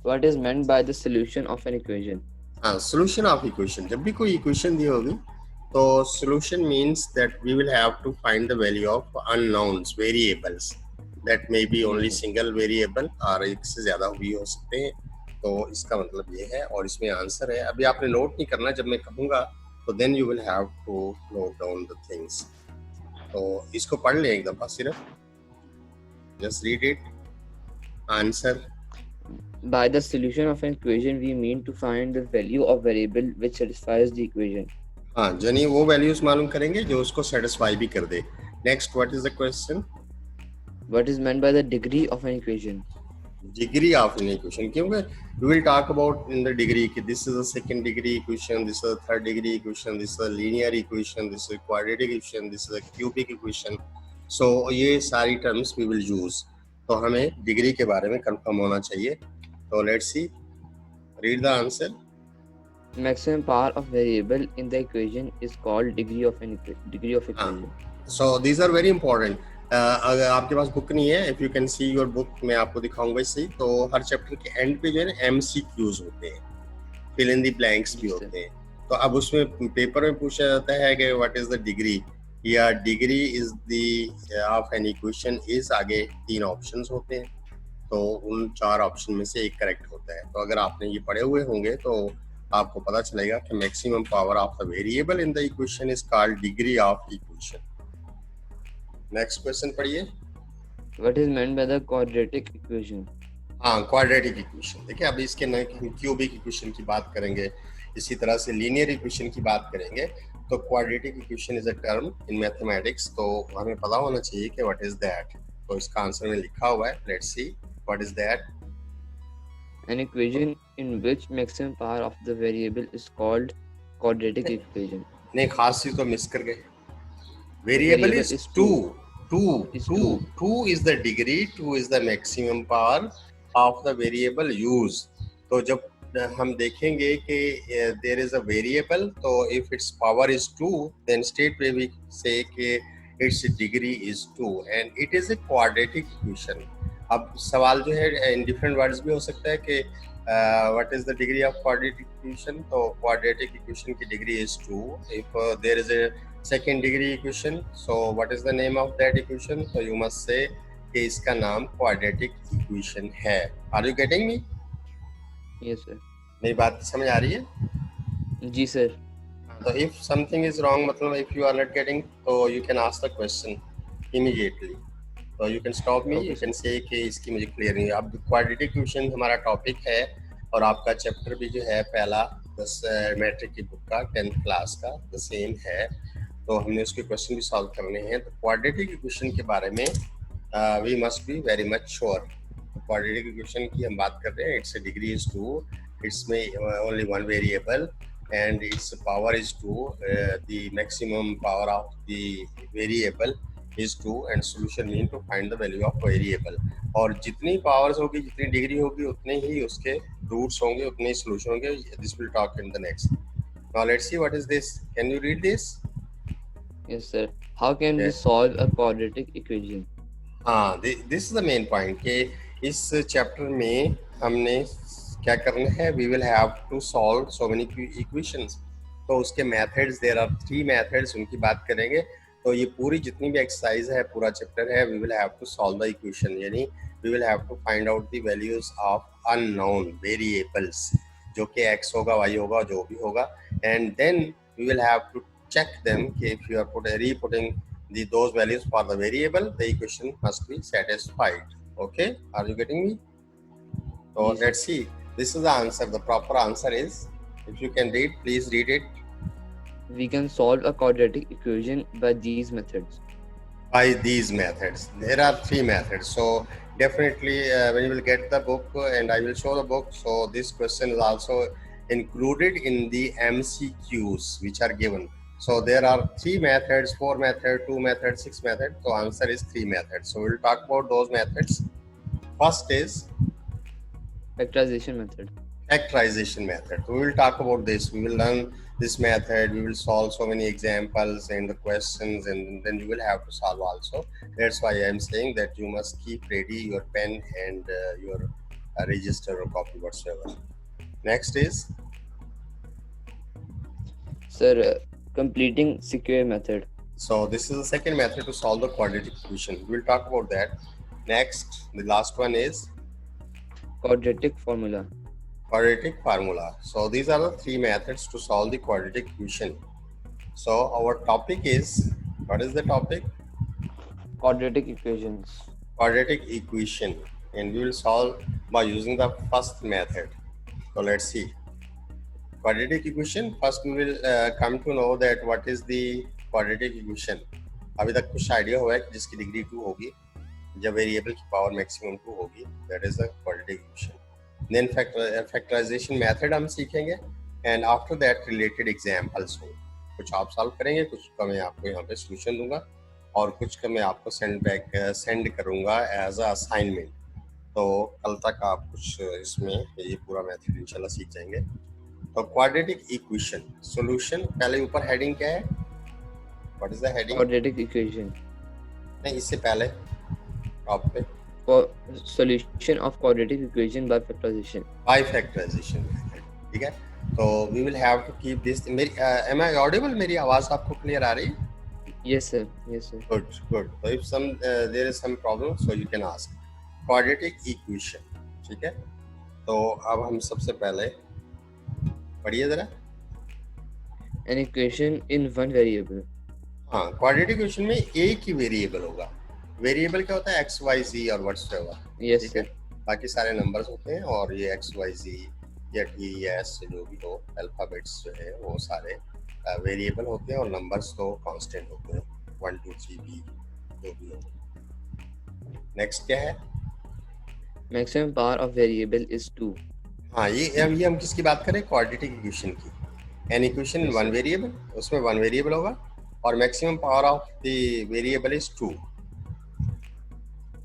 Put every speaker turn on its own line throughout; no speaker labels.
What is meant by the solution of an equation?
हाँ, solution of equation. जब भी कोई equation दी होगी तो solution means that we will have to find the value of unknowns, variables. That may be
जी
only
sir.
single variable और एक से ज़्यादा भी हो सकते हैं. तो इसका मतलब ये है और इसमें आंसर है. अभी आपने नोट नहीं करना, जब मैं कहूँगा तो then you will have to note down the things. तो इसको पढ़ लें एक दफ़ा सिर्फ. Just read it. Answer.
By the solution of an equation, we mean to find the value of variable which satisfies the equation.
हाँ, यानी वो वैल्यूज मालूम करेंगे जो उसको सेटिस्फाई भी कर दे. Next, what is the question?
What is meant by the degree of an equation?
Degree of an equation. क्योंकि we will talk about in the degree कि this is a second degree equation, this is a third degree equation, this is a linear equation, this is quadratic equation, this is a cubic equation. So ये सारी terms we will use. तो हमें degree के बारे में confirm होना चाहिए. तो let's see, read the answer.
Maximum power of variable in the equation is called degree of equation.
So these are very important. अगर आपके पास बुक नहीं है, if you can see your book, मैं आपको दिखाऊंगा इससे. तो हर चैप्टर के एंड पे जो है ना MCQs होते हैं, फिल इन द ब्लैंक्स भी होते हैं. तो अब उसमें पेपर में पूछा जाता है कि व्हाट इज द डिग्री, या degree is the of an equation is, आगे 3 ऑप्शंस होते हैं. तो उन 4 ऑप्शन में से एक करेक्ट होता है. तो अगर आपने ये पढ़े हुए होंगे तो आपको पता चलेगा कि maximum power of the variable in the equation is called degree of equation. Next question पढ़िए.
What is meant by the quadratic equation?
हाँ, क्वाड्रेटिक इक्वेशन. देखिए, अभी इसके नए क्यूबिक इक्वेशन की बात करेंगे, इसी तरह से लीनियर इक्वेशन की बात करेंगे. तो quadratic equation is a term in mathematics. तो हमें पता होना चाहिए कि व्हाट इज दैट. तो इसका आंसर में लिखा हुआ है. Let's see what is that.
An equation in which maximum power of the variable is called quadratic equation.
नहीं, खास चीज तो मिस कर गए. Variable is 2. 2 is the degree, 2 is the maximum power of the variable used. तो जब हम देखेंगे कि there is a variable, तो if its power is 2, then straightway we say कि its degree is 2 and it is a quadratic equation. अब सवाल जो है in different words भी हो सकता है कि what is the degree of quadratic equation. तो quadratic equation की degree is 2. If there is a second degree equation, so what is the name of that equation? So you must say कि इसका नाम quadratic equation है. Are you getting me?
Yes sir.
मेरी बात समझ आ रही है?
जी sir.
तो if something is wrong, मतलब if you are not getting, तो you can ask the question immediately. तो you can stop me, you can say कि इसकी मुझे क्लियर नहीं है. अब क्वाड्रेटिक इक्वेशन हमारा टॉपिक है और आपका चैप्टर भी जो है पहला 10 मैट्रिक की बुक का 10th क्लास का द सेम है. तो हमने उसके क्वेश्चन भी सॉल्व करने हैं. तो क्वाड्रेटिक इक्वेशन के बारे में we must be very much sure. Quadratic equation की हम बात कर रहे हैं. इट्स डिग्री इज 2, इट्स में only one variable and its power is 2. The maximum power of the variable is 2 and solution mean to find the value of variable. और जितनी powers होगी, जितनी डिग्री होगी, उतने ही उसके रूट्स होंगे, उतने ही सॉल्यूशन होंगे. This will talk in the next. Now let's see what is this. Can you read this?
Yes sir. How can we solve a quadratic equation?
हाँ, this is the main point कि इस chapter में हमने क्या करना है. We will have to solve so many equations. तो उसके मेथड्स, देयर आर 3 मेथड्स, उनकी बात करेंगे. तो ये पूरी जितनी भी एक्सरसाइज है, पूरा चैप्टर है, we will have to solve the equation. यानी we will have to find out the values of unknown variables, जो कि x होगा, y होगा, जो भी होगा. And then we will have to check them कि if you are re-putting those values for the variable, the equation must be satisfied. Okay, are you getting me? So
Yes.
let's see. This is the answer. The proper answer is, if you can read, please read it.
We can solve a quadratic equation by these methods.
By these methods. There are 3 methods. So definitely when you will get the book and I will show the book, so this question is also included in the MCQs which are given. So there are 3 methods, 4 methods, 2 methods, 6 methods. So answer is 3 methods. So we'll talk about those methods. First is
Factorization method.
Factorization method. We will talk about this. We will learn this method. We will solve so many examples and the questions, and then you will have to solve also. That's why I am saying that you must keep ready your pen and your register or copy whatsoever. Next is
Sir, completing secure method.
so this is the second method to solve the quadratic equation. We'll talk about that. Next, the last one is
Quadratic formula.
quadratic formula. So these are the three methods to solve the quadratic equation. So our topic is, what is the topic?
Quadratic equations.
Quadratic equation, and we will solve by using the first method. So let's see. Quadratic equation, first we will come to know that what is the quadratic equation. अभी तक कुछ idea हुआ है कि जिसकी degree 2 होगी जब variable की पावर मैक्सिमम 2 होगी, that is the quadratic equation. Then factorization method हम सीखेंगे and after that related examples हो. कुछ आप सॉल्व करेंगे, कुछ का मैं आपको यहाँ पे सॉल्यूशन दूंगा और कुछ का मैं आपको सेंड करूंगा एज अ असाइनमेंट. तो कल तक आप कुछ इसमें ये पूरा मेथड इंशाल्लाह सीख जाएंगे. तो क्वाड्रेटिक इक्वेशन सॉल्यूशन, पहले ऊपर हेडिंग क्या है? What is the heading?
Quadratic equation.
नहीं, इससे पहले टॉप पे
For solution of quadratic equation by factorization.
By factorization. ठीक है, तो we will have to keep this. मेरी एम आई ऑडिबल? मेरी आवाज आपको क्लियर आ रही है?
Yes, sir. Yes, sir.
Good good. तो if some there is some problem so you can ask. Quadratic equation, ठीक है. तो अब हम सबसे पहले पढ़िए जरा.
An equation in one variable.
हाँ, क्वाड्रेटिक इक्वेशन में एक ही वेरिएबल होगा. वेरिएबल क्या होता है? एक्स वाई जी और व्हाटसएवर.
Yes,
ठीक
sir.
है, बाकी सारे नंबर्स होते हैं और ये एक्स वाई जी या टी एस जो भी हो, अल्फाबेट्स जो है वो सारे वेरिएबल होते हैं और नंबर्स तो कांस्टेंट होते हैं, 1 2 3 बी जो भी हो. नेक्स्ट क्या है?
Maximum power of variable is 2.
हाँ, ये हम किसकी बात करें? क्वाड्रेटिक इक्वेशन की. An equation in one variable, उसमें वन वेरिएबल होगा और maximum power of the variable is 2.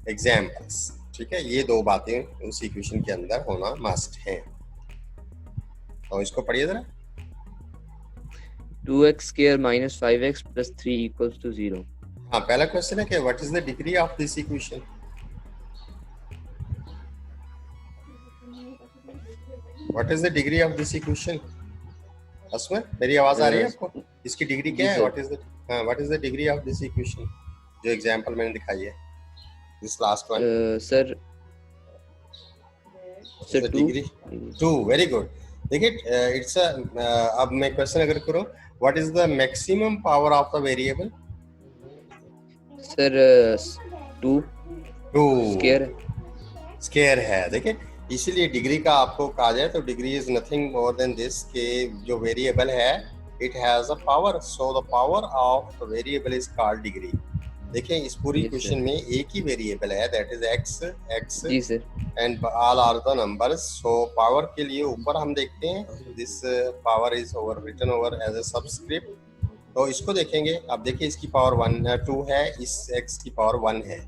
Examples, ठीक है, ये दो बातें उस इक्वेशन के अंदर होना मस्ट है. तो इसको पढ़िए जरा.
2x square minus 5x plus 3 equals to 0.
हाँ, पहला क्वेश्चन है कि what is the degree of this equation? What is the degree of this equation? असमत, मेरी आवाज आ रही है आपको? इसकी डिग्री क्या है? What is the degree of this equation जो एग्जांपल मैंने दिखाई है, this last one?
Sir,
degree 2. Very good. देखिए, इट्स अब मैं क्वेश्चन अगर करूं, what is the maximum power of the variable?
sir, 2
square है. देखिए, इसीलिए डिग्री का आपको कहा जाए तो degree is nothing more than this, के जो वेरिएबल है it has a power, so the power of variable is called degree. देखिए, इस पूरी क्वेश्चन में एक ही वेरिएबल है, दैट इज एक्स
जी sir.
And all are the numbers. So power के लिए ऊपर हम देखते हैं this power is over written over as a subscript. तो इसको देखेंगे. अब देखिए, इसकी पावर 2 है, इस एक्स की पावर 1 है,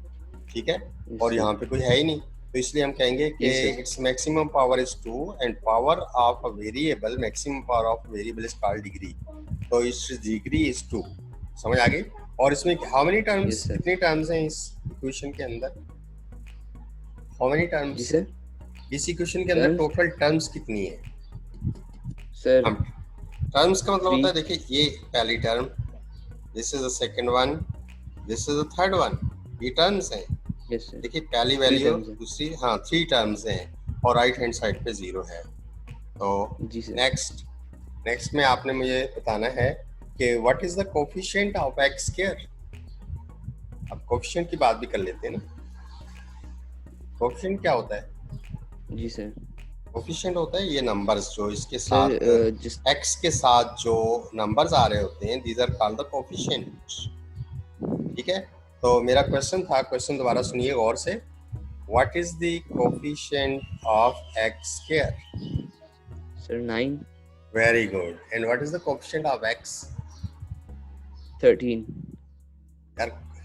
ठीक है, और यहाँ पे कोई है ही नहीं, तो इसलिए हम कहेंगे कि it's maximum power is 2 and power of a variable, maximum power of variable is called degree. तो इट्स डिग्री इज 2. समझ आ गई? और इसमें हाउ मेनी टर्म्स, कितने टर्म्स हैं इस इक्वेशन के अंदर? How many terms?
जी सर.
इस इक्वेशन के अंदर टोटल टर्म्स कितनी है?
सर,
टर्म्स का मतलब होता है, देखिए, ये पहली term, this is the second one, this is the third one. ये टर्म्स हैं.
Yes sir.
देखिए, पहली वैल्यू, दूसरी, हाँ, 3 टर्म्स हैं और राइट हैंड साइड पे 0 है. तो
जी सर.
नेक्स्ट में आपने मुझे बताना है कि what is the coefficient of x square. अब कोफिशिएंट की बात भी कर लेते हैं ना. कोफिशिएंट क्या होता है?
जी सर.
कोफिशिएंट होता है ये नंबर्स जो इसके साथ
सर,
एक्स के साथ जो नंबर्स आ रहे होते हैं, these are called the coefficient. ठीक है, तो मेरा क्वेश्चन था, क्वेश्चन दोबारा सुनिए गौर से. What is the coefficient of x square?
Sir 9.
Very good. And what is the coefficient of x?
13.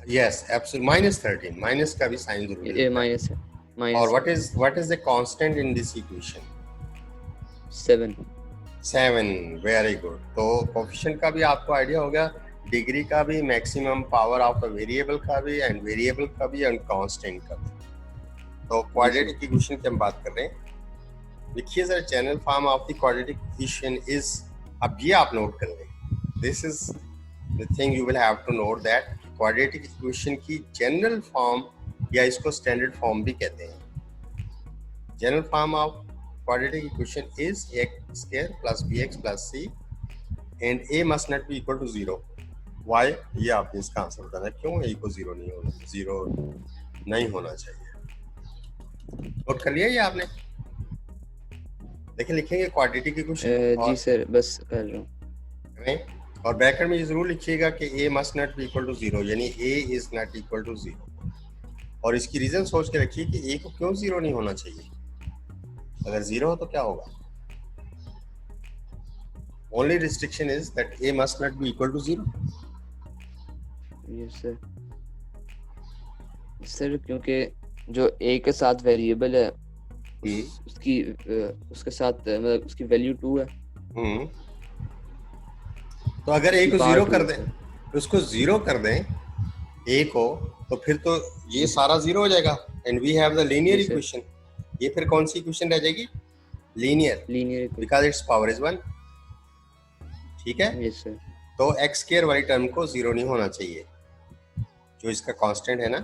Yes, absolutely, -13. Minus का भी साइन जरूरी है.
ये माइनस है.
और what is the constant in this equation?
7.
7. Very good. तो coefficient का भी आपको आइडिया हो गया, डिग्री का भी, maximum power of a variable का भी, एंड वेरिएबल का भी, एंड कांस्टेंट का भी. तो क्वाड्रेटिक इक्वेशन की हम बात कर रहे हैं। लिखिए जरा, general form of the quadratic equation is, अब ये आप नोट कर लें, this is the thing you will have to note that quadratic equation की जनरल फॉर्म या इसको स्टैंडर्ड फॉर्म भी कहते हैं। General form of quadratic equation is X square plus B X plus C and A must not be equal to zero. Why, ये आपने इसका answer बताना है, क्यों ए को जीरो नहीं होना चाहिए। नोट कर लिया ये आपने? देखिए लिखेंगे क्वाड्रेटिक इक्वेशन।
जी सर, बस कर रहा हूँ।
और ब्रैकेट में ये जरूर लिखिएगा कि a must not be equal to zero, यानी a is not equal to zero. और इसकी रीजन सोच के रखिए कि a को क्यों जीरो नहीं होना चाहिए। अगर जीरो हो तो क्या होगा? Only restriction is that a must not be equal to zero.
Yes sir. Sir क्योंकि जो a के साथ वेरिएबल है उसके साथ मतलब उसकी वैल्यू 2 है।
तो अगर a को जीरो कर दें, उसको जीरो कर दें a को, तो फिर तो ये सारा जीरो हो जाएगा and we have the linear equation. ये फिर कौन सी इक्वेशन रह जाएगी? Linear because it's power is 1। ठीक है?
Yes sir.
तो एक्स स्क्वायर वाली टर्म को जीरो नहीं होना चाहिए, जो इसका कांस्टेंट है ना,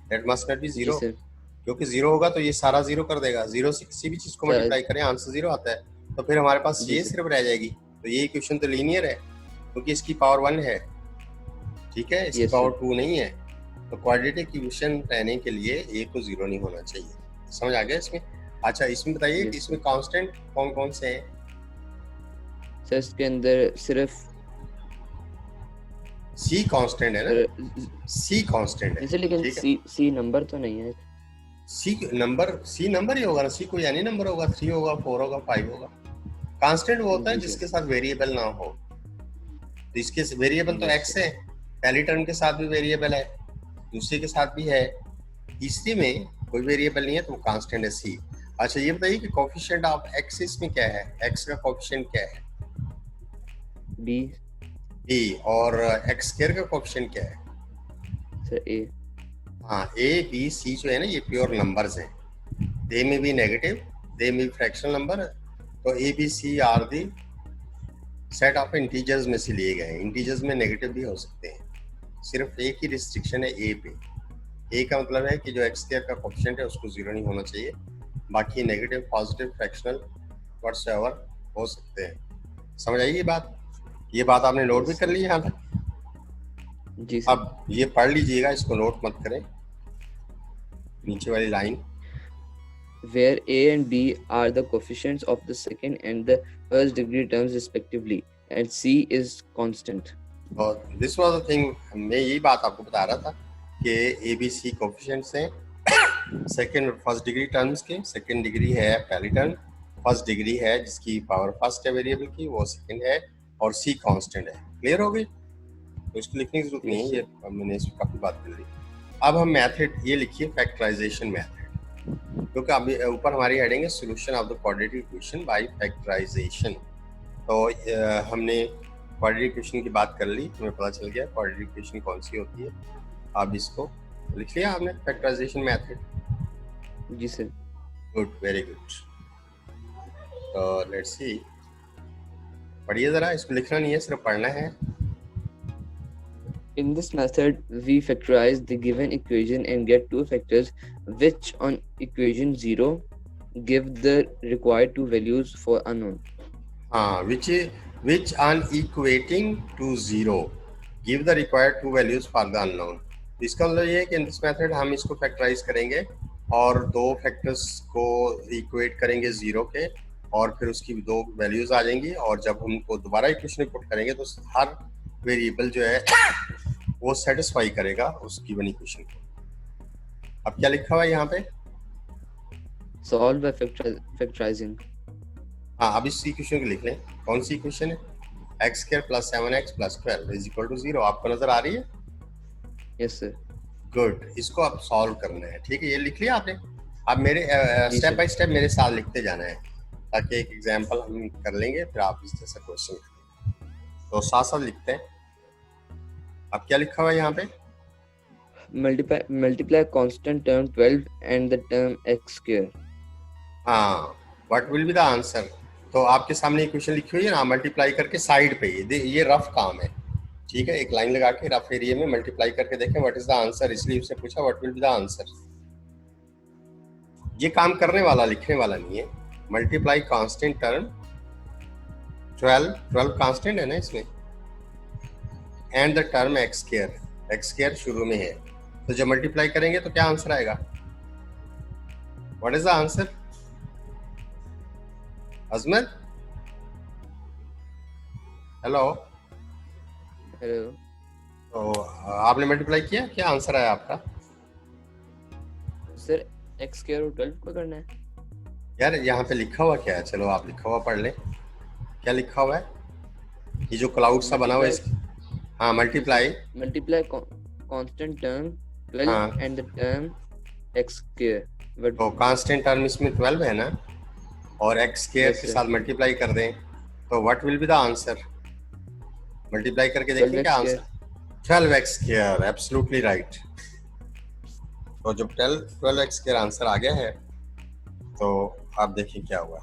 that must not be zero, क्योंकि जीरो होगा तो ये सारा जीरो कर देगा। जीरो से किसी भी चीज को मल्टीप्लाई करें आंसर जीरो आता है, तो फिर हमारे पास ये सिर्फ रह जाएगी। तो ये इक्वेशन तो लीनियर है क्योंकि इसकी पावर 1 है। ठीक है, इसकी पावर 2 नहीं है। तो क्वाड्रेटिक इक्वेशन रहने के लिए a को जीरो नहीं होना चाहिए। समझ आ गया इसमें? अच्छा, इसमें बताइए कि इसमें कांस्टेंट कौन कौन से हैं?
सर इसके अंदर सिर्फ
c कांस्टेंट है ना, c कांस्टेंट है।
लेकिन c नंबर तो नहीं है।
c नंबर ही होगा ना, c कोई यानी नंबर होगा, 3 होगा, 4 होगा, 5 होगा। कांस्टेंट वो होता है जिसके साथ वेरिएबल ना हो। तो इसके वेरिएबल तो x है, पहली टर्म के साथ भी वेरिएबल है, दूसरे के साथ भी है, तीसरे में कोई वेरिएबल नहीं है, तो वो कांस्टेंट है c। अच्छा ये बताइए कि कोएफिशिएंट ऑफ x इसमें क्या है? x का कोएफिशिएंट क्या है? b। और x स्क्वायर का कोएफिशिएंट क्या है?
Sir a।
हाँ, a b c जो है ना, ये प्योर नंबर्स हैं। दे में भी नेगेटिव, दे में भी फ्रैक्शनल नंबर। तो a b c are the set of integers में से लिए गए हैं। इंटीजर्स में नेगेटिव भी हो सकते हैं। सिर्फ एक ही रिस्ट्रिक्शन है a पे। a का मतलब है कि जो x स्क्वायर का कोएफिशिएंट है उसको जीरो नहीं होना चाहिए, बाकी नेगेटिव, पॉजिटिव, फ्रैक्शनल व्हाटसएवर हो सकते हैं। समझ आई ये बात? ये बात आपने नोट भी कर ली यहाँ तक?
जी सर।
अब ये पढ़ लीजिएगा, इसको नोट मत करें, नीचे वाली line.
Where a and b are the coefficients of the second and the first degree terms respectively, and c is constant.
और this was the thing, मैं यही बात आपको बता रहा था कि a b c कोएफिशिएंट्स हैं सेकंड और फर्स्ट डिग्री टर्म्स के। सेकंड डिग्री है पहली टर्म, फर्स्ट डिग्री है जिसकी पावर फर्स्ट है वेरिएबल की, वो सेकंड है, और c कांस्टेंट है। क्लियर हो गई? तो इसको लिखने की जरूरत नहीं है, ये मैंने इस पर काफी बात कर ली। अब हम मेथड ये लिखिए, फैक्टराइजेशन मेथड, क्योंकि अभी ऊपर हमारी हेडिंग है solution of the quadratic equation by factorization. तो हमने क्वाड्रेटिक इक्वेशन की बात कर ली, हमें पता चल गया क्वाड्रेटिक इक्वेशन कौन सी होती है। अब इसको लिख लिया आपने, फैक्टराइजेशन मेथड?
जी सर।
Good, very good. तो लेट्स सी, पढ़िए जरा, इसको लिखना नहीं है, सिर्फ पढ़ना है।
In this method, we factorize the given equation and get two factors, which on equation 0 give the required two values for unknown.
हाँ, which on equating to 0 give the required two values for the unknown. इसका मतलब ये है कि in this method हम इसको factorise करेंगे और दो फैक्टर्स को इक्वेट करेंगे 0 के, और फिर उसकी दो वैल्यूज आ जाएंगी, और जब हम उनको दोबारा इक्वेशन में पुट करेंगे तो हर वेरिएबल जो है वो सेटिस्फाई करेगा उस गिवन इक्वेशन को। अब क्या लिखा हुआ है यहाँ पे?
Solve by factorizing.
हाँ, अब इस इक्वेशन को लिख लें। कौन सी इक्वेशन है? X square plus 7x plus 12 is equal to 0। आपको नजर आ रही है?
Yes sir.
गुड, इसको अब सॉल्व करना है। ठीक है, ये लिख लिया आपने? अब मेरे स्टेप बाय स्टेप मेरे साथ लिखते जाना है, ताकि एक एग्जांपल हम कर लेंगे, फिर आप इस जैसा क्वेश्चन करेंगे। तो साथ साथ लिखते हैं। अब क्या लिखा हुआ है यहाँ पे?
multiply constant term 12 and the term x square.
हाँ, what will be the answer? तो आपके सामने इक्वेशन लिखी हुई है ना, मल्टीप्लाई करके साइड पे ये रफ काम है, ठीक है, एक लाइन लगा के रफ एरिया में मल्टीप्लाई करके देखें व्हाट इज द आंसर, इसलिए उससे पूछा what will be the answer. ये काम करने वाला लिखने वाला नहीं है। मल्टीप्लाई कांस्टेंट टर्म 12 कांस्टेंट है ना इसमें, and the term x square शुरू में है, तो जब मल्टीप्लाई करेंगे तो क्या आंसर आएगा? What is the answer Azmat? Hello
hello
तो आपने मल्टीप्लाई किया, क्या आंसर आया आपका?
सर x स्क्वायर और 12 को करना है।
यार यहाँ पे लिखा हुआ क्या है? चलो आप लिखा हुआ पढ़ लें, क्या लिखा हुआ है? ये जो क्लाउड सा बना हुआ है हाँ, मल्टीप्लाई
कांस्टेंट टर्म 12
हाँ।
And the term x square.
तो कांस्टेंट टर्म इसमें 12 है ना, और x स्क्वायर
Yes,
के
sir.
साथ मल्टीप्लाई कर दें तो what will be the answer? Multiply करके देखें
12x
क्या answer? 12x square, absolutely right. तो जब 12x स्क्वायर आंसर आ गया है तो आप देखिए क्या हुआ,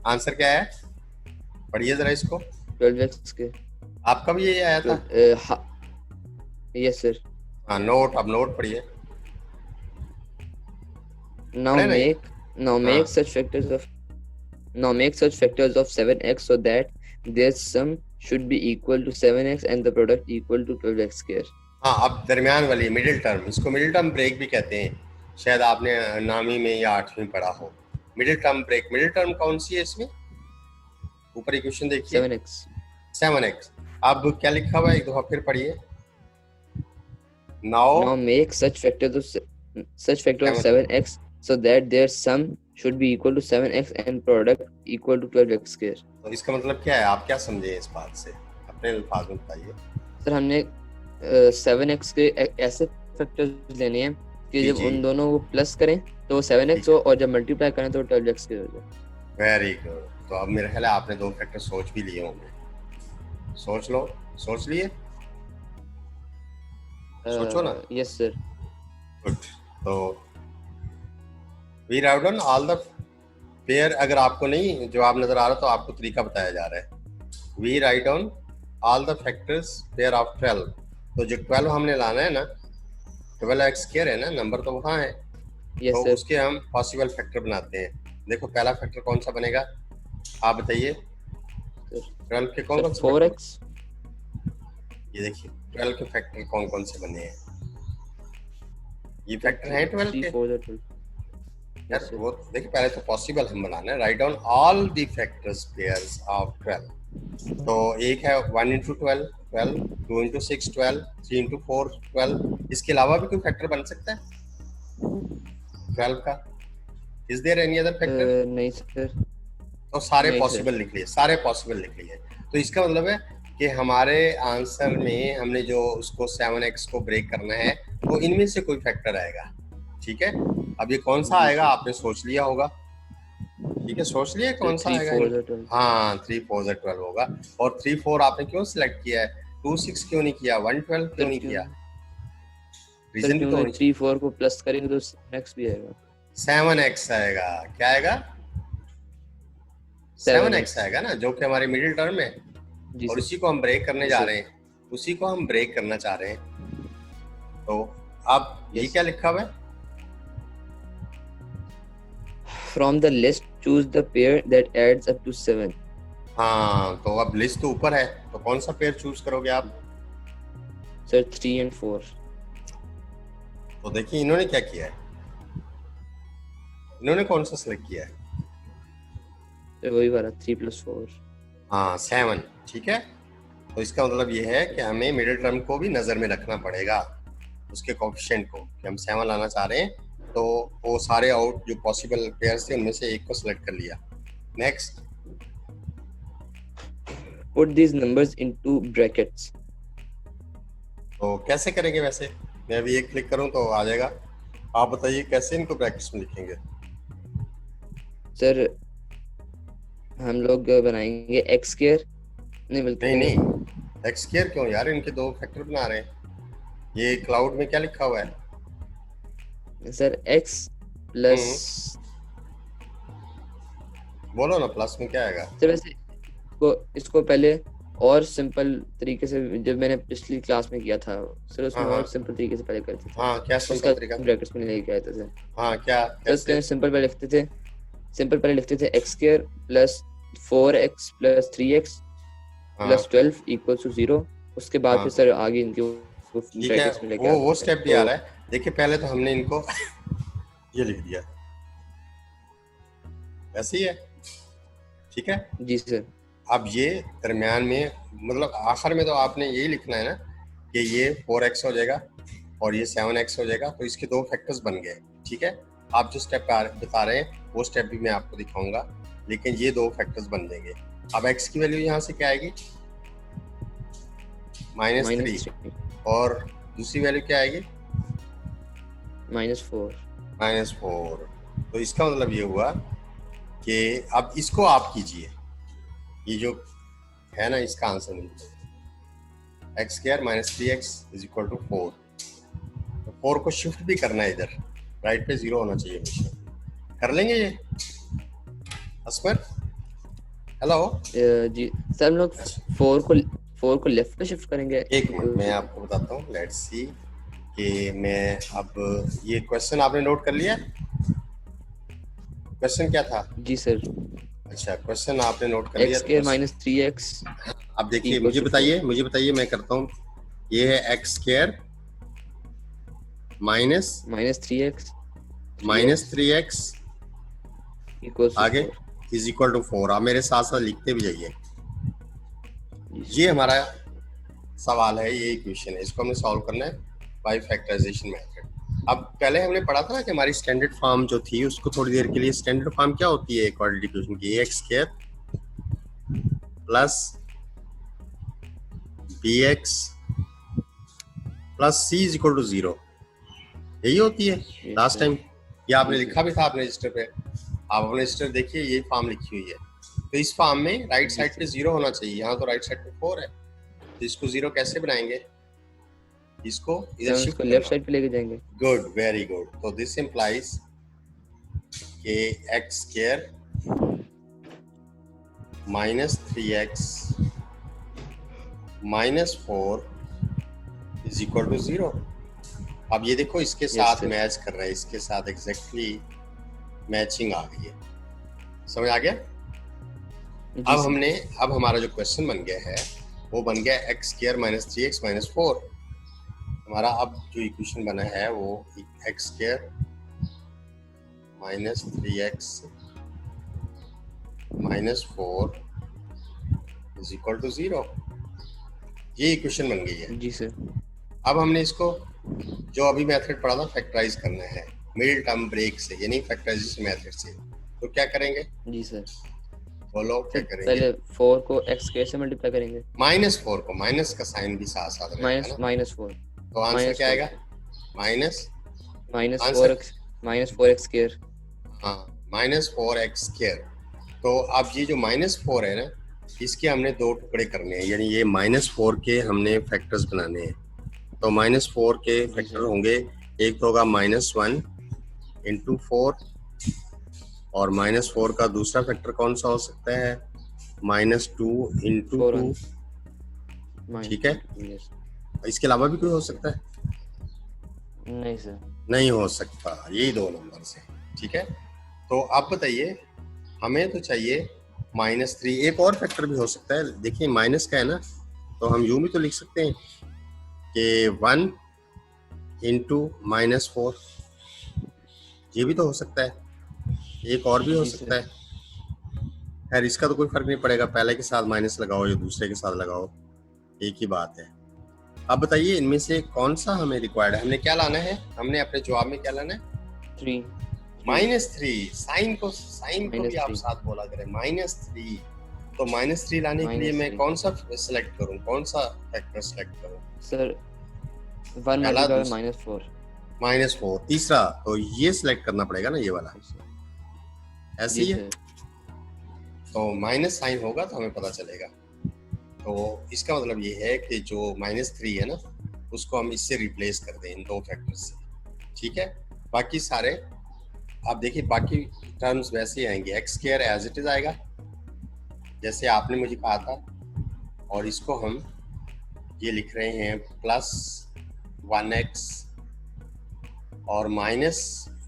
आंसर क्या है, पढ़िए जरा इसको।
12x square.
आपका भी यही आया था?
Yes sir.
हाँ, नोट, अब नोट पढ़िए।
Now
पढ़े नहीं?
make such factors of 7x so that their sum should be equal to 7x and the product equal to 12x square.
हाँ, अब दरमियान वाली मिडिल टर्म, इसको मिडिल टर्म ब्रेक भी कहते हैं, शायद आपने 9वीं में या 8वीं पढ़ा हो। Middle term break, middle term कौन सी है इसमें? ऊपर इक्वेशन देखिए
7x.
7x। अब क्या लिखा हुआ है, एक दफा फिर पढ़िए। Now
make such factors of 7x so that their sum should be equal to 7x and product equal to 12x square.
तो इसका मतलब क्या है, आप क्या समझे इस बात से, अपने अल्फाज में बताइए।
सर हमने 7x के ऐसे फैक्टर्स लेने हैं कि
जी,
जब
जी।
उन दोनों को प्लस करें तो वो 7x हो और जब मल्टीप्लाई करें तो 12x square हो जाए।
Very good. तो अब मेरा ख्याल है आपने दो फैक्टर सोच भी लिए होंगे, सोच लो, सोच लिए, सोचो ना।
Yes sir.
गुड। तो we write down all the pair, अगर आपको नहीं जवाब नजर आ रहा तो आपको तरीका बताया जा रहा है। We write down all the factors pair of 12, तो जो 12 हमने लाना है ना, 12x स्क्वायर है ना, नंबर तो वहाँ है,
यस
तो
सर।
उसके हम पॉसिबल फैक्टर बनाते हैं। देखो पहला फैक्टर कौन सा बनेगा, आप बताइए। 12 के कौन कौन से
4x।
ये देखिए 12 के फैक्टर कौन कौन से बने हैं, ये फैक्टर हैं 12 के।
3 4 12।
यार वो देखिए, पहले तो पॉसिबल हम बनाना है। Right down all the factors pairs of 12। तो एक है 1 into 12 12, 2 into 6 12, 3 into 4 12। इसके अलावा भी कोई फैक्टर बन सकता है 12 का? Is there any other factor?
नहीं सर।
तो सारे
नहीं,
पॉसिबल लिख लिए, सारे पॉसिबल लिख लिए। तो इसका मतलब है कि हमारे आंसर में हमने जो उसको 7x को ब्रेक करना है वो इनमें से कोई फैक्टर आएगा, ठीक है। अब ये कौन सा आएगा आपने सोच लिया होगा, ठीक है, सोच लिया कौन सा
3
आएगा?
4 12।
हाँ, 3 4 12 होगा। और 3 4 आपने क्यों सिलेक्ट किया है, 2 6 क्यों नहीं किया, 1 12 क्यों नहीं किया? रीजन भी तो होनी चाहिए।
3 4 को प्लस करेंगे तो 7x भी आएगा।
7x आएगा, क्या आएगा? 7x आएगा ना, जो कि हमारी मिडिल टर्म है,
जी
और
सर।
उसी को हम ब्रेक करने जा रहे हैं, उसी को हम ब्रेक करना चाह रहे हैं। तो अब ये
Yes.
क्या लिखा हुआ है?
From the list choose the pair that adds up to 7.
हाँ, तो अब लिस्ट तो ऊपर है, तो कौन सा पेयर चूज करोगे आप?
Sir 3 and 4।
तो देखिए इन्होंने क्या किया है, इन्होंने कौन सा सिलेक्ट किया है?
सर वही वाला 3 + 4।
हाँ 7, ठीक है। तो इसका मतलब ये है कि हमें मिडिल टर्म को भी नजर में रखना पड़ेगा, उसके कोएफिशिएंट को, कि हम 7 लाना चाह रहे हैं, तो वो सारे आउट जो पॉसिबल पेयर्स थे उनमें से एक को सिलेक्ट कर लिया। Next,
Put these numbers into brackets.
तो कैसे करेंगे? वैसे मैं अभी एक क्लिक करूं तो आ जाएगा, आप बताइए कैसे इनको ब्रैकेट्स में लिखेंगे?
सर हम लोग बनाएंगे x² नहीं बोलते
नहीं, एक्स स्क्वायर क्यों यार, इनके दो फैक्टर बना रहे हैं। ये क्लाउड में क्या लिखा हुआ है?
सर x प्लस,
बोलो ना, प्लस में क्या आएगा?
सर वैसे इसको पहले और सिंपल तरीके से जब मैंने पिछली क्लास में किया था सर, उसमें
हाँ,
और सिंपल तरीके से पहले करते थे।
हाँ, क्या
उसका
सिंपल तरीका?
ब्रैकेट्स में लेके आए थे सर।
हाँ, क्या
तो
कैसे?
उसके सिंपल पहले लिखते थे x square plus 4x plus 3x
हाँ,
प्लस 12 इक्वल टू 0। उसके बाद
हाँ,
फिर सर आगे इनके
ठीक है,
ब्रैकेट्स में लेके
वो
आते थे।
स्टेप भी आ रहा है। देखिए पहले तो हमने इनको ये लिख दिया, ऐसे ही है, ठीक है।
जी सर।
अब ये दरमियान में मतलब आखिर में तो आपने यही लिखना है ना कि ये 4x हो जाएगा और ये 7x हो जाएगा, तो इसके दो फैक्टर्स बन गए, ठीक है। आप जो स्टेप बता रहे हैं वो स्टेप भी मैं आपको दिखाऊंगा, लेकिन ये दो फैक्टर्स बन जाएंगे। अब x की वैल्यू यहाँ से क्या आएगी? -3, और दूसरी वैल्यू क्या आएगी?
-4।
तो इसका मतलब ये हुआ कि अब इसको आप कीजिए, ये जो है ना इसका आंसर मिलता है x square minus 3x is equal to 4। तो 4 को शिफ्ट भी करना है इधर, राइट पे 0 होना चाहिए हमेशा। कर लेंगे ये असमर? हेलो
जी सर, हम लोग 4 को लेफ्ट पे शिफ्ट करेंगे।
एक मिनट मैं आपको बताता हूँ, लेट्स सी कि मैं अब ये क्वेश्चन आपने नोट कर लिया? क्वेश्चन क्या था?
जी सर,
अच्छा, क्वेश्चन आपने नोट कर लिया।
x square minus 3x।
अब देखिए मुझे बताइए मैं करता हूँ। ये है x स्क्वायर माइनस 3x आगे इज इक्वल टू 4। आप मेरे साथ साथ लिखते भी जाइए। ये हमारा सवाल है, ये इक्वेशन है, इसको हमने सॉल्व करना है बाय फैक्टराइजेशन मेथड। अब पहले हमने पढ़ा था ना कि हमारी स्टैंडर्ड फॉर्म जो थी उसको थोड़ी देर के लिए, स्टैंडर्ड फॉर्म क्या होती है क्वाड्रेटिक इक्वेशन की? x square plus bx plus c is equal to 0, यही होती है। लास्ट टाइम ये आपने लिखा भी था अपने रजिस्टर पे, आप अपने रजिस्टर देखिए, ये फॉर्म लिखी हुई है। तो इस फॉर्म में राइट साइड पे 0 होना चाहिए, यहाँ तो राइट साइड पे 4 है, तो इसको 0 कैसे बनाएंगे? इसको इधर शिफ्ट
लेफ्ट साइड पे लेके जाएंगे।
Good, very good. तो दिस इंप्लाइज के x square minus 3x minus 4 is equal to 0। अब ये देखो इसके साथ मैच कर रहा है, इसके साथ एग्जैक्टली मैचिंग आ गई है, समझ आ गया? अब हमारा जो क्वेश्चन बन गया है वो बन गया x square minus 3x minus 4। हमारा अब जो इक्वेशन बना है वो x square minus 3x minus 4 is equal to 0, ये इक्वेशन बन गई है।
जी सर।
अब हमने इसको जो अभी मेथड पढ़ा था फैक्टराइज करना है मिडिल टर्म ब्रेक से, यानी फैक्टराइजेशन मेथड से। तो क्या करेंगे?
जी सर,
बोलो क्या करेंगे?
पहले 4 को x स्क्वायर से मल्टीप्लाई करेंगे,
-4 को, माइनस का साइन भी साथ साथ रहेगा ना,
-4।
तो आंसर क्या आएगा? Minus
-4x square.
हाँ, -4x स्क्वायर। तो अब ये जो -4 है ना, इसके हमने दो टुकड़े करने हैं, यानी ये -4 के हमने फैक्टर्स बनाने हैं। तो -4 के फैक्टर होंगे, एक तो होगा -1 इंटू 4, और -4 का दूसरा फैक्टर कौन सा हो सकता है? -2 इंटू 2, ठीक है। इसके अलावा भी कोई हो सकता है?
नहीं सर,
नहीं हो सकता, यही दो नंबर से, ठीक है। तो आप बताइए, हमें तो चाहिए -3, एक और फैक्टर भी हो सकता है। देखिए माइनस का है ना, तो हम यूं भी तो लिख सकते हैं कि 1 इंटू -4, ये भी तो हो सकता है, एक और भी हो सकता है। खैर इसका तो कोई फर्क नहीं पड़ेगा, पहले के साथ माइनस लगाओ या दूसरे के साथ लगाओ, एक ही बात है। अब बताइए इनमें से कौन सा हमें रिक्वायर्ड है? हमने क्या लाना है? हमने अपने जवाब में क्या लाना है?
3।
-3। साइन को भी आप साथ बोला करें, -3। तो -3 लाने के लिए मैं कौन सा सिलेक्ट करूं, कौन सा फैक्टर सिलेक्ट करूं?
सर 1 -4।
-4 तीसरा, तो ये सिलेक्ट करना पड़ेगा ना, ये वाला, ऐसे ही है। तो माइनस साइन होगा तो हमें पता चलेगा। तो इसका मतलब ये है कि जो -3 है ना, उसको हम इससे रिप्लेस कर दें इन दो फैक्टर से, ठीक है। बाकी सारे आप देखिए बाकी टर्म्स वैसे ही आएंगे, X square as it is आएगा जैसे आपने मुझे कहा था, और इसको हम ये लिख रहे हैं प्लस 1x और माइनस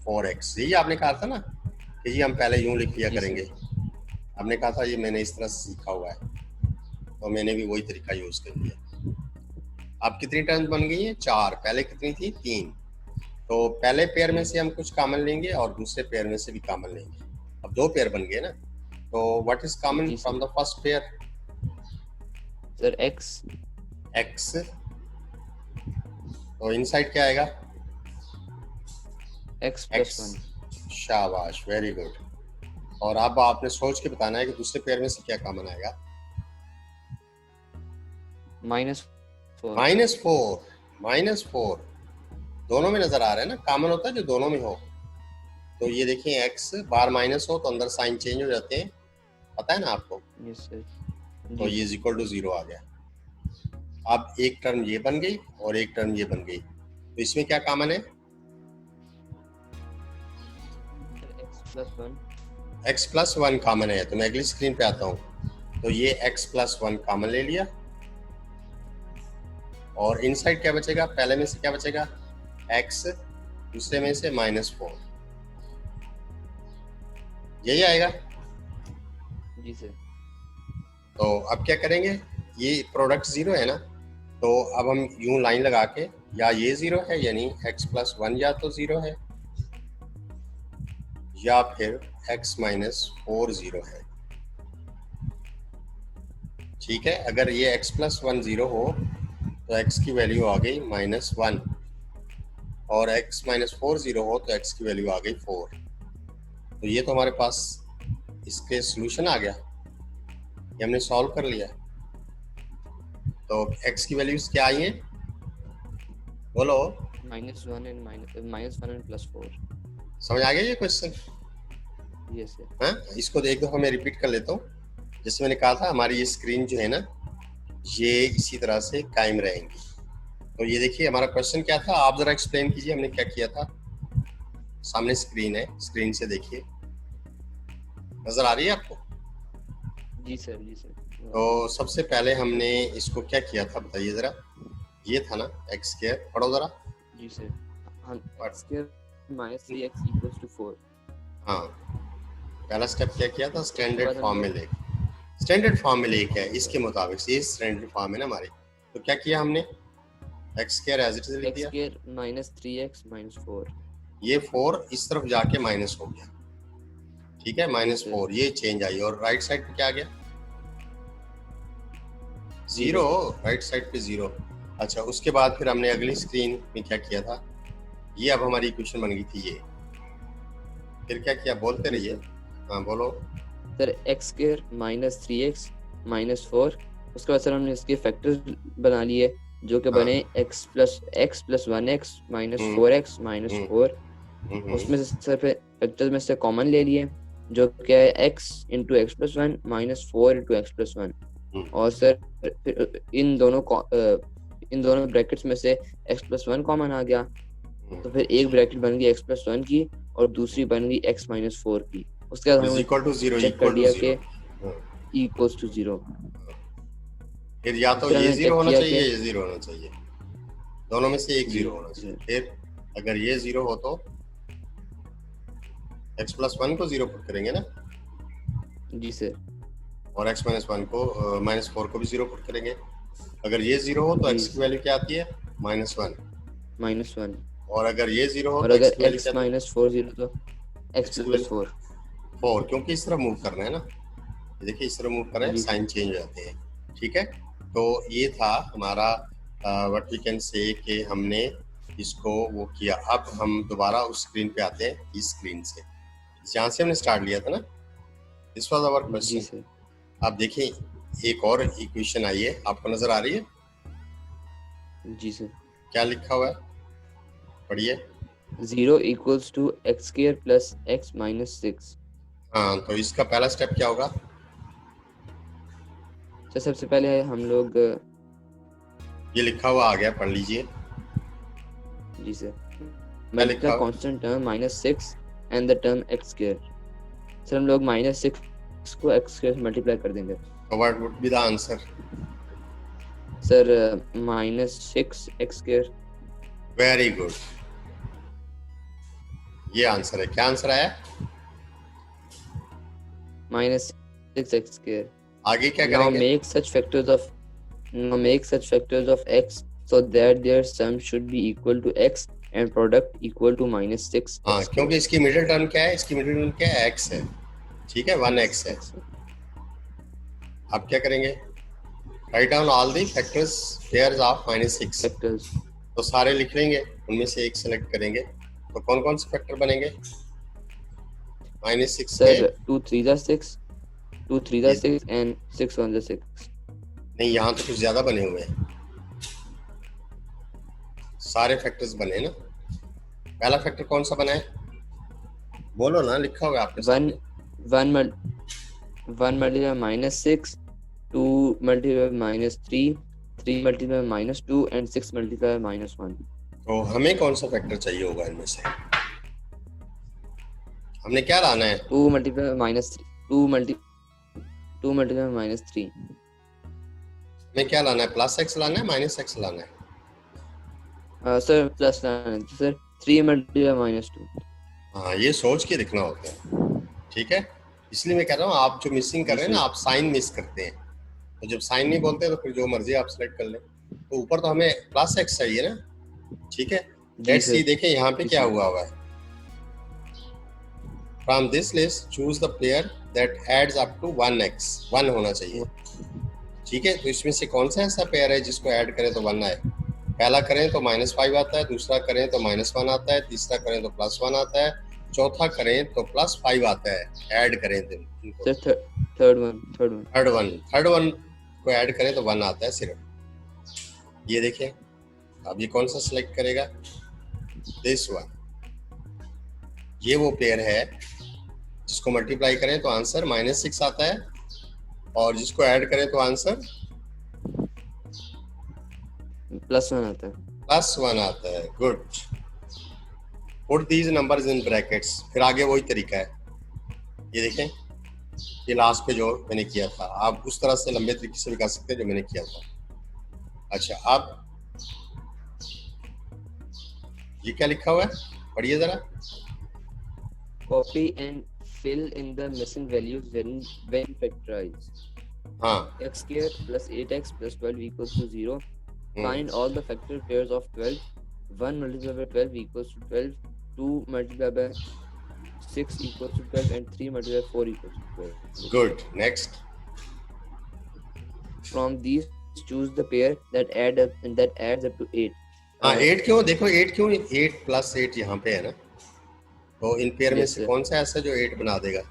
4x। यही आपने कहा था ना कि जी हम पहले यूं लिख लिया
जी
करेंगे, आपने कहा था ये मैंने इस तरह से सीखा हुआ है, तो मैंने भी वही तरीका यूज कर लिया। अब कितनी टर्म्स बन गई हैं? 4। पहले कितनी थी? 3। तो पहले पेयर में से हम कुछ कॉमन लेंगे और दूसरे पेयर में से भी कॉमन लेंगे। अब 2 पेयर बन गए ना, तो व्हाट इज कॉमन
जी
from the first pair?
Sir x
x। तो इनसाइड क्या आएगा?
x plus 1।
शाबाश, वेरी गुड। और अब आपने सोच के बताना है कि दूसरे पेयर में से क्या कॉमन आएगा।
-4।
-4 दोनों में नजर आ रहा है ना, कॉमन होता है जो दोनों में हो। तो ये देखिए x बार माइनस हो तो अंदर साइन चेंज हो जाते हैं, पता है ना आपको।
Yes sir.
तो ये इक्वल टू 0 आ गया। अब एक टर्म ये बन गई और एक टर्म ये बन गई, तो इसमें क्या कॉमन है? x प्लस 1 कॉमन है। तो मैं अगली स्क्रीन पे आता हूँ, तो ये x प्लस 1 कॉमन ले लिया, और इनसाइड क्या बचेगा? पहले में से क्या बचेगा? x, दूसरे में से -4, यही आएगा।
जी सर।
तो अब क्या करेंगे? ये प्रोडक्ट 0 है ना, तो अब हम यूं लाइन लगा के, या ये 0 है यानी x प्लस 1 या तो 0 है, या फिर x माइनस 4 0 है, ठीक है। अगर ये x प्लस 1 0 हो तो x की वैल्यू आ गई -1, और x माइनस 4 0 हो तो x की वैल्यू आ गई 4। तो ये तो हमारे पास इसके सॉल्यूशन आ गया, ये हमने सॉल्व कर लिया। तो x की वैल्यूज क्या आई हैं? बोलो।
-1 एंड +4।
समझ आ गया ये क्वेश्चन?
Yes sir.
हाँ, इसको एक दफा मैं रिपीट कर लेता हूँ। जैसे मैंने कहा था, हमारी ये स्क्रीन जो है ना, ये इसी तरह से कायम रहेंगी। तो ये देखिए हमारा क्वेश्चन क्या था, आप जरा एक्सप्लेन कीजिए हमने क्या किया था। सामने स्क्रीन है, स्क्रीन से देखिए, नजर आ रही है आपको?
जी सर। जी सर।
तो सबसे पहले हमने इसको क्या किया था बताइए जरा। ये था ना एक्स स्क्वायर, पढ़ो जरा।
जी सर। हम x स्क्वायर -3x = 4।
हाँ, पहला स्टेप क्या किया था? स्टैंडर्ड
बाद
फॉर्म में
हमने
लेके, स्टैंडर्ड फॉर्म में लेके आए इसके मुताबिक से, ये स्टैंडर्ड फॉर्म है ना हमारी। तो क्या किया हमने? X square as it is लिख
x
दिया,
स्क्वायर -3x -4।
ये 4 इस तरफ जाके माइनस हो गया, ठीक है, -4 ये चेंज आई, और राइट साइड पे क्या आ गया? 0, राइट साइड पे 0। अच्छा, उसके बाद फिर हमने अगली स्क्रीन में क्या किया था? ये अब हमारी इक्वेशन बन गई थी ये। फिर क्या किया? बोलते रहिए। हाँ बोलो
सर। x स्क्वायर -3x -4, उसके बाद सर हमने इसके फैक्टर्स बना लिए जो कि बने x + 1x -4x -4। उसमें से सर फैक्टर्स में से कॉमन ले लिए जो क्या है x × x + 1 -4 × x + 1। और सर फिर इन दोनों ब्रैकेट्स में से x + 1 कॉमन आ गया, तो फिर एक ब्रैकेट बन गई x + 1 की और दूसरी बन गई x - 4 की। उसके बाद हमने
इक्वल टू 0
चेक कर लिया कि = 0।
फिर या तो ये 0 होना चाहिए या 0 होना चाहिए, दोनों में से एक 0 होना चाहिए। फिर अगर ये 0 हो तो x + 1 को 0 पुट करेंगे ना।
जी सर।
और x - 1 को -4 को भी 0 पुट करेंगे। अगर ये 0 हो तो x की वैल्यू क्या आती है? -1। और अगर ये 0 हो
और
तो
अगर
x की वैल्यू
x
क्या आती है?
-4 0 तो x + 4।
4, क्योंकि इस तरह मूव करना है ना, देखिए इस तरह मूव कर रहे हैं, साइन चेंज हो जाते हैं, ठीक है। तो ये था हमारा व्हाट वी कैन से कि हमने इसको वो किया। अब हम दोबारा उस स्क्रीन पे आते हैं, इस स्क्रीन से जहाँ से हमने स्टार्ट लिया था ना, दिस वाज आवर क्वेश्चन। आप देखिए एक और इक्वेशन आई है, आपको नजर आ रही है?
जी सर।
क्या लिखा हुआ है, पढ़िए।
0 = x² + x - 6।
हाँ, तो इसका पहला स्टेप क्या होगा?
तो सबसे पहले हम लोग
ये लिखा हुआ आ गया, पढ़ लीजिए।
जी सर
लिखा
मल्टीप्लाई
हुआ?
Constant term -6 and the term x square sir हम लोग -6 को x स्क्वायर से मल्टीप्लाई कर देंगे
what would be the answer?
Sir -6 x square
very good, ये आंसर है। क्या आंसर आया?
-6 x स्क्वायर
आगे क्या
now
करेंगे?
make such factors of x so that their sum should be equal to x and product equal to -6
हाँ,
x
क्योंकि इसकी मिडिल टर्म क्या है? इसकी मिडिल टर्म क्या है? x है, ठीक है, 1x है। अब क्या करेंगे? Right down all the factors pairs of -6
factors
तो सारे लिख लेंगे, उनमें से एक सेलेक्ट करेंगे। तो कौन कौन से फैक्टर बनेंगे? -6
सर 2 3 जा 6 2 3 जा 6 and 6 1 जा 6
नहीं, यहाँ तो कुछ ज्यादा बने हुए हैं। सारे फैक्टर्स बने ना। पहला फैक्टर कौन सा बना है? बोलो ना, लिखा होगा आपके सामने।
1 multiply -6 2 multiply -3 3 multiply -2 and 6 multiply -1
तो हमें कौन सा फैक्टर चाहिए होगा इनमें से? हमने क्या लाना है?
2 मल्टीप्लाई -3 2 मल्टीप्लाई -3
हमें क्या लाना है? +x लाना है, -x लाना है?
सर प्लस सर 3 मल्टीप्लाई -2
हाँ, ये सोच के लिखना होता है, ठीक है। इसलिए मैं कह रहा हूँ, आप जो मिसिंग कर रहे हैं ना, आप साइन मिस करते हैं। तो जब साइन नहीं बोलते तो फिर जो मर्जी आप सेलेक्ट कर लें। तो ऊपर तो हमें +x चाहिए ना, ठीक है। लेट्स सी, देखें यहाँ पे क्या हुआ है। From this list choose the pair that adds up to 1x 1 होना चाहिए, ठीक है। तो इसमें से कौन सा ऐसा पेयर है जिसको ऐड करें तो 1 आए? पहला करें तो -5 आता है, दूसरा करें तो -1 आता है, तीसरा करें तो +1 आता है, चौथा करें तो +5 आता है। ऐड करें तो इनको।
सर थर्ड वन
को ऐड करें तो 1 आता है सिर्फ। ये देखिए, अब ये कौन सा सिलेक्ट करेगा? This one. ये वो पेयर है जिसको मल्टीप्लाई करें तो आंसर -6 आता है, और जिसको ऐड करें तो आंसर
+1 आता है।
+1 आता है। Good. Put these numbers in brackets. फिर आगे वही तरीका है। ये देखें, ये लास्ट पे जो मैंने किया था, आप उस तरह से लंबे तरीके से भी कर सकते हैं जो मैंने किया था। अच्छा, अब ये क्या लिखा हुआ है? पढ़िए जरा।
Copy and fill in the missing values when factorized.
हाँ,
X square plus 8x plus 12 equals to 0. Find all the factor pairs of 12. 1 multiplied by 12 equals to 12. 2 multiplied by 6 equals to 12 and 3 multiplied by 4 equals to 12.
Good. Next.
From these, choose the pair that adds up to 8.
हाँ, 8 क्यों? देखो 8 क्यों? 8 + 8 यहाँ पे है ना, तो in pair में
Yes,
से
sir.
कौन सा ऐसा जो 8 बना देगा?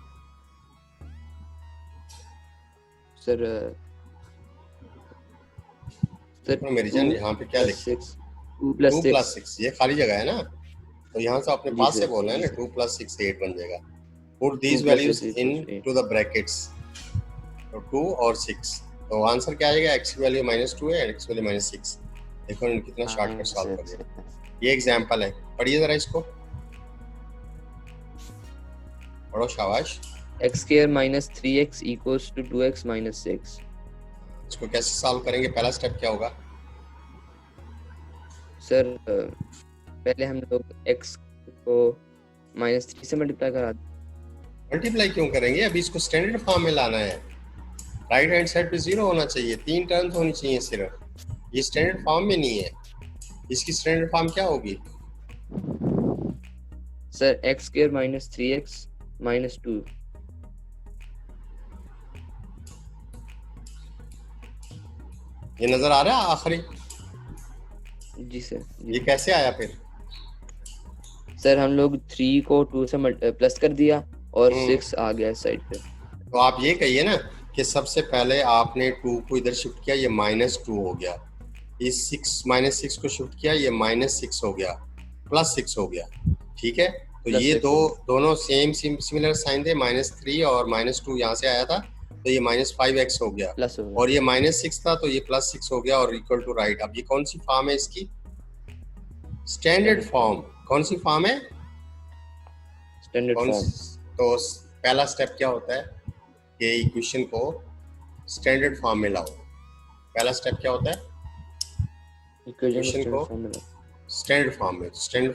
सर
देखो मेरी जान, यहाँ पे क्या लिखा?
2
2
+
+
6
6। ये खाली जगह है ना, तो यहाँ से अपने
जी
पास
सर,
से बोलना है ना।
जी
2 + 6 8 बन जाएगा। पुट दीज
2 +
वैल्यूज
6
इन
equals to 8.
To the brackets. तो 2 और 6, तो आंसर क्या आएगा? x की वैल्यू -2 है, x की वैल्यू -6। देखो इन्होंने कितना शॉर्टकट सॉल्व कर दिया। ये एग्जांपल है, पढ़िए जरा इसको। पढ़ो, शाबाश।
x square minus 3x equals to 2x minus 6.
इसको कैसे सॉल्व करेंगे? पहला स्टेप क्या होगा?
सर पहले हम लोग x को -3 से मल्टीप्लाई करा
मल्टीप्लाई क्यों करेंगे? अभी इसको स्टैंडर्ड फॉर्म में लाना है। राइट हैंड साइड पे 0 होना चाहिए, 3 टर्म्स होनी चाहिए सिर्फ। ये स्टैंडर्ड फॉर्म में नहीं है। इसकी स्टैंडर्ड फॉर्म क्या होगी?
Sir x square minus 3x minus 2.
ये नजर आ रहा है आखिरी?
जी सर।
ये कैसे आया फिर?
सर हम लोग 3 को 2 से प्लस कर दिया और 6 आ गया साइड पे।
तो आप ये कहिए ना कि सबसे पहले आपने 2 को इधर शिफ्ट किया, ये -2 हो गया। इस 6 को शिफ्ट किया, ये -6 हो गया, +6 हो गया, ठीक है। तो ये दोनों सेम सिमिलर साइन थे, -3 और -2 यहाँ से आया था, तो ये -5x हो गया, और ये -6 था तो ये +6 हो गया और इक्वल टू राइट। अब ये कौन सी फॉर्म है इसकी? स्टैंडर्ड फॉर्म कौन सी फॉर्म है?
स्टैंडर्ड
कौन
फॉर्म।
तो पहला स्टेप क्या होता है कि इक्वेशन को स्टैंडर्ड फॉर्म में लाओ। पहला स्टेप क्या होता है? इक्वेशन को स्टैंडर्ड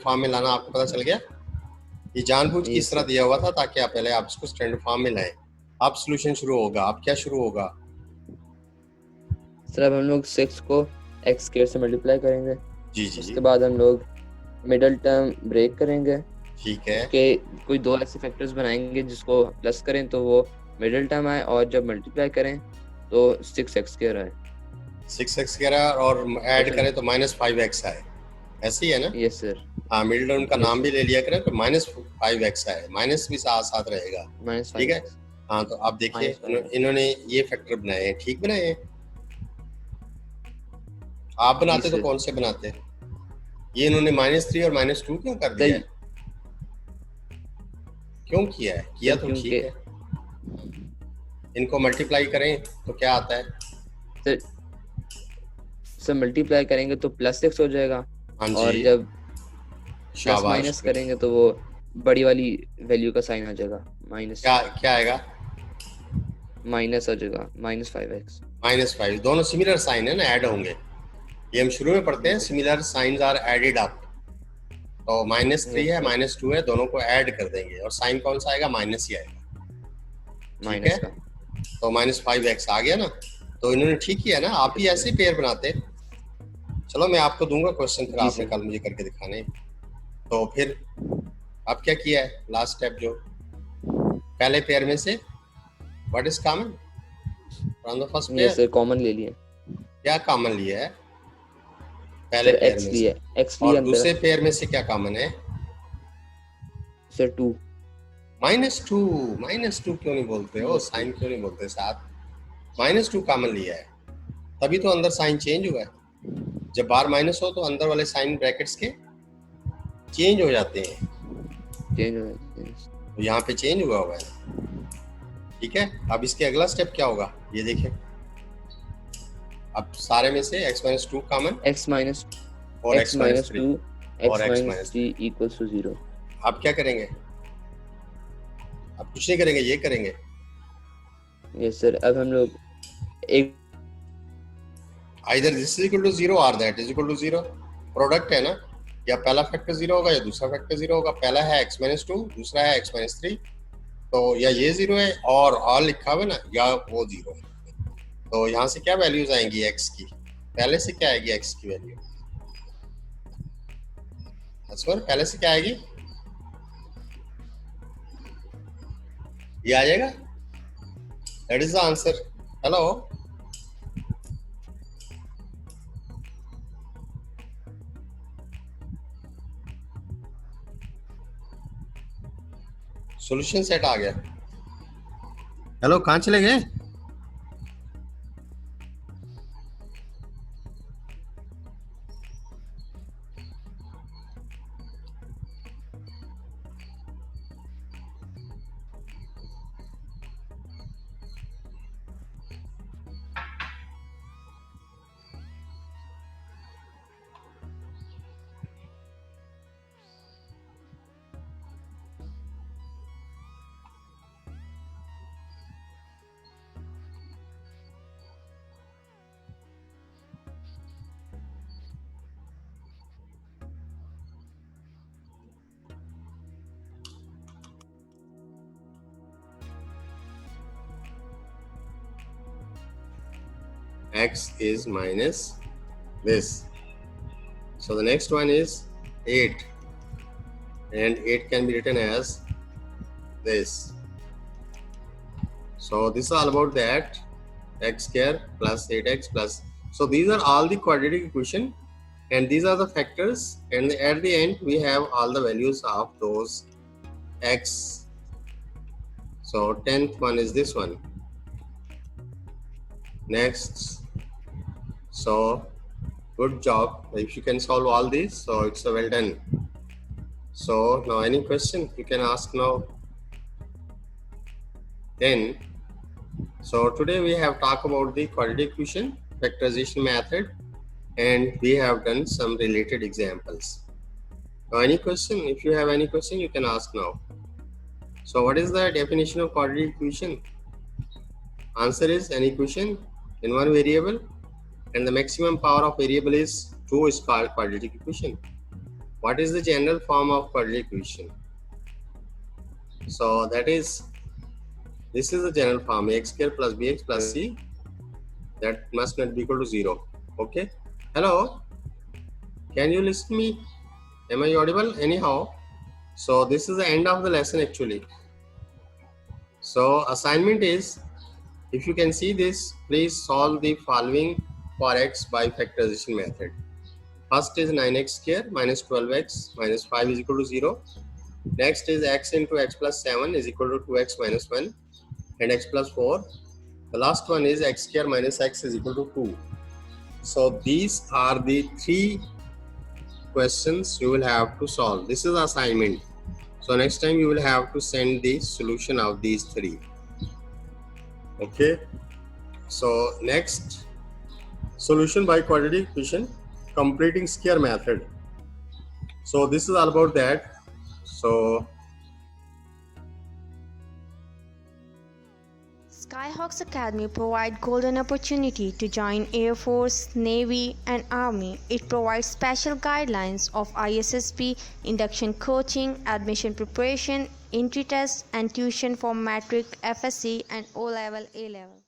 फॉर्म में लाना। आपको पता चल गया? ये जानबूझ के इस तरह दिया हुआ था ताकि आप पहले आप इसको स्टैंडर्ड फॉर्म में लाएं। अब सॉल्यूशन शुरू होगा। अब क्या शुरू होगा?
सर अब हम लोग 6 को x स्क्वायर से मल्टीप्लाई करेंगे।
जी जी।
उसके बाद हम लोग मिडिल टर्म ब्रेक करेंगे।
ठीक है।
कि कोई दो ऐसे फैक्टर्स बनाएंगे जिसको प्लस करें तो वो मिडिल टर्म आए, और जब मल्टीप्लाई करें तो 6x स्क्वायर आए।
6x स्क्वायर और ऐड करें तो -5x आए। ऐसे ही है ना?
Yes sir.
हाँ, मिडिल टर्म का नाम भी ले लिया करें तो -5x आए। माइनस भी साथ साथ रहेगा। ठीक है। हाँ, तो आप देखिए इन्होंने ये फैक्टर बनाए हैं। ठीक बनाए हैं। आप बनाते तो कौन से बनाते? ये इन्होंने -3 और -2 क्यों कर दिया है? क्यों किया है? किया तो ठीक है। इनको मल्टीप्लाई करें तो क्या आता है?
सर मल्टीप्लाई करेंगे तो +6 हो जाएगा।
हाँ जी।
और जब प्लस माइनस करेंगे तो वो बड़ी वाली वैल्यू का साइन आ जाएगा। माइनस
क्या आएगा?
माइनस आ जाएगा, -5x।
-5 दोनों सिमिलर साइन है ना, ऐड होंगे। ये हम शुरू में पढ़ते हैं, similar signs are added up. तो -3 है, -2 है, दोनों को ऐड कर देंगे और साइन कौन सा आएगा? माइनस ही आएगा। ठीक है। तो -5x आ गया ना। तो इन्होंने ठीक किया ना। आप ही ऐसे पेयर बनाते। चलो मैं आपको दूंगा क्वेश्चन, फिर आपने कल मुझे करके दिखाने। तो फिर अब क्या किया है? लास्ट स्टेप जो पहले पेयर में से what is common from the first pair?
Sir common ले लिए।
क्या कॉमन लिया है? पहले पेयर में से x लिया। और दूसरे पेयर में से क्या कॉमन है?
सर 2।
-2 क्यों नहीं बोलते हो? साइन क्यों नहीं बोलते साथ? -2 कॉमन लिया है, तभी तो अंदर साइन चेंज हुआ है। जब बार माइनस हो तो अंदर वाले साइन ब्रैकेट्स के चेंज हो जाते हैं। तो यहाँ पे चेंज हुआ हुआ है। ठीक है। अब इसके अगला स्टेप क्या होगा? ये देखिए, अब सारे में से x-2 कॉमन,
x माइनस
और x-2
और x-3 इक्वल्स टू 0।
अब क्या करेंगे? अब कुछ नहीं करेंगे, ये करेंगे।
Yes sir. अब हम लोग एक
either this is equal to 0 or that is equal to 0 product है ना, या पहला फैक्टर 0 होगा या दूसरा फैक्टर 0 होगा। पहला है x-2, दूसरा है x-3, तो या ये 0 है और लिखा हुआ है ना, या वो 0 है। तो यहाँ से क्या वैल्यूज आएंगी x की? पहले से क्या आएगी x की वैल्यू? पहले से क्या आएगी? ये आ जाएगा। That is the answer. Hello, solution set आ गया। हेलो, कहाँ चले गए? X is minus this. So the next one is 8, and 8 can be written as this. So this is all about that, x square plus 8x plus. So these are all the quadratic equation, and these are the factors, and at the end we have all the values of those x. So 10th one is this one. Next. So good job. If you can solve all these, so it's well done. So now any question you can ask now. Then, so today we have talked about the quadratic equation factorization method, and we have done some related examples. Any question? If you have any question, you can ask now. So what is the definition of quadratic equation? Answer is an equation in one variable and the maximum power of variable is 2 is called quadratic equation. What is the general form of quadratic equation? So that is, this is the general form, x square plus bx plus c, that must not be equal to 0. Okay. Hello, can you listen to me? Am I audible? Anyhow, so this is the end of the lesson actually. So assignment is, if you can see this, please solve the following for x by factorization method. First is 9x square minus 12x minus 5 is equal to 0. Next is x into x plus 7 is equal to 2x minus 1 and x plus 4. The last one is x square minus x is equal to 2. So these are the 3 questions you will have to solve. This is assignment. So next time you will have to send the solution of these 3. Okay. So next, solution by quadratic equation, completing square method. So this is all about that. So
Skyhawks Academy provide golden opportunity to join Air Force, Navy and Army. It provides special guidelines of ISSP, induction coaching, admission preparation, entry tests and tuition for matric, FSC and O-level, A-level.